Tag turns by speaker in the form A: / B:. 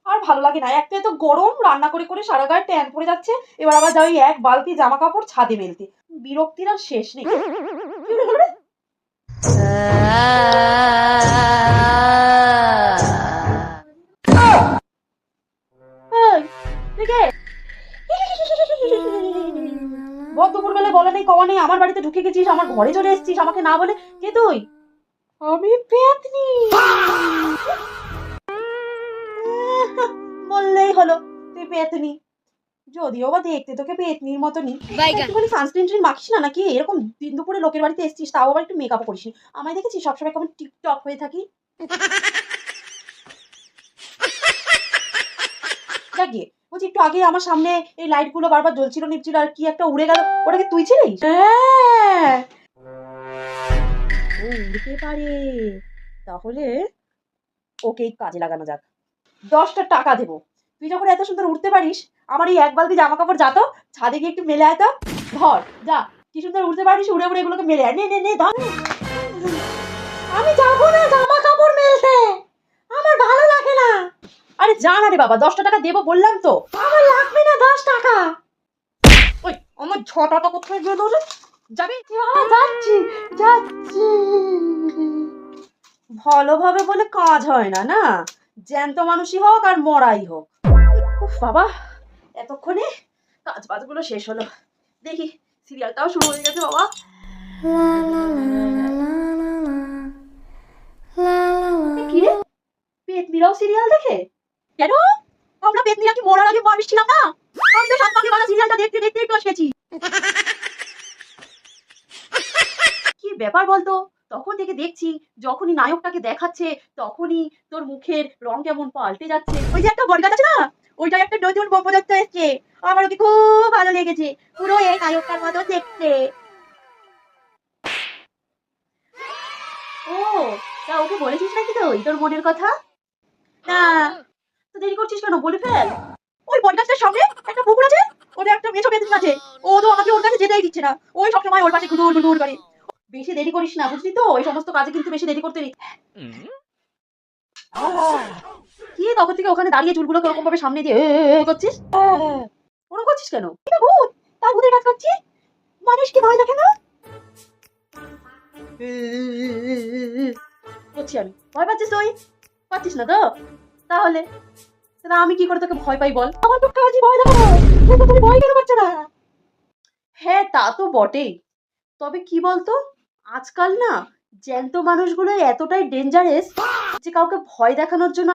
A: আর ভালো লাগে না, একটা এত গরম, রান্না করে করে সারা গায়ে ট্যান পড়ে যাচ্ছে, এবার আবার যাই এক বালতি জামা কাপড় ছাদে মেলতে। বিরক্তির আর শেষ নেই। কি হলো রে? এই, তুই কে? বল দুপুর বেলায় বলা নেই কওয়া নেই, আমার বাড়িতে ঢুকে গেছিস, আমার ঘরে চলে এসেছিস আমাকে না বলে। কে তুই? আমি পেতনি। বললেই হলো তুই পেতনি। যদিও বা দেখতে তোকে পেতনির মতনই। একটুখানি সানস্ক্রিন ট্রিন মাখিস না নাকি? এরকম দিন দুপুরে লোকের বাড়িতে এসেছিস, তাও আবার একটু মেকআপ করিস নি। আমায় দেখেছিস সবসময় কেমন টিপটপ হয়ে থাকি। দেখ গিয়ে, বলছি একটু আগে আমার সামনে এই লাইট গুলো বারবার জ্বলছিল নিপছিল আর কি একটা উড়ে গেল, ওটা কি তুই ছিলিস? হ্যাঁ, ও উড়তে পারে। তাহলে ওকেই কাজে লাগানো যাক। 10টা টাকা দেবো। তুই যখন এত সুন্দর উঠতে পারিস, আমার এই এক বালতি জামা কাপড় যা তো ছাদে গিয়ে একটু মেলে আয় তো। ধর, যা, কি সুন্দর উঠতে পারিস, উড়ে উড়ে এগুলোকে মেলে আয়। নে নে নে ধর। আমি যাবো না জামা কাপড় মেলতে, আমার ভালো লাগে না। আরে যা না রে বাবা, 10টা টাকা দেবো বললাম তো। আমার লাগবে না 10 টাকা। ওই আমার 6 টাকা কোথায় গেল রে? যাবি? যাচ্ছি যাচ্ছি। ভালোভাবে বলে কাজ হয় না, না? জ্যান্ত মানুষই হোক আর মরাই হোক। উফ বাবা, এতক্ষণে কাজ বাজগুলো শেষ হলো। দেখি সিরিয়ালটাও শুরু হয়ে গেছে বাবা। কি রে, পেতনিরাও সিরিয়াল দেখে? কেন? আমরা পেতনিরা কি মরার আগে মানুষ ছিলাম না? আমি তো 7 পাখি সিরিয়ালটা দেখতে দেখতে একটু এসেছি। কি ব্যাপার বলতো? তখন থেকে দেখছি যখনই নায়কটাকে দেখাচ্ছে তখনই তোর মুখের রং কেমন পাল্টে যাচ্ছে। ওই যে একটা বটগাছ আছে না, ওইটাই একটা নতুন বপদার্থ এসছে, আমার ওকে খুব ভালো লেগেছে, পুরো এই নায়কটার মতো দেখতে। ও, তা ওকে বলেছিস নাকি তুই তোর মনের কথা? না, তো দেরি করছিস কেন, বলে ফেল। ওই বটগাছটার সামনে একটা পুকুর আছে, ওদের একটা মেছো পেতনি আছে, ও তো আমাকে ওর কাছে যেতেই দিচ্ছে না, ওই সবসময় ওর পাশে ঘুরঘুর ঘুরঘুর করে। বেশি দেরি করিস না, বুঝলি তো? এই সমস্ত কাজে কিন্তু বেশি দেরি করতে নেই। কি তখন থেকে ওখানে দাঁড়িয়ে চুলগুলো ওরকম ভাবে সামনে দিয়ে করছিস? ওরকম করছিস কেন? এটা ভূত, তার ভূতের কাজ করছি। মানুষ কি ভয় দেখে না? করছি আমি, ভয় পাচ্ছিস তুই? পাচ্ছিস না তো? তাহলে তাহলে আমি কি করে তোকে ভয় পাই বল? আমার তো কাজই ভয় দেখানো, কিন্তু তুমি ভয় কেন পাচ্ছ না? হ্যাঁ তা তো বটেই, তবে কি বলতো, আজকাল না জ্যান্ত মানুষগুলো এতটাই ডেঞ্জারাস যে কাউকে ভয় দেখানোর জন্য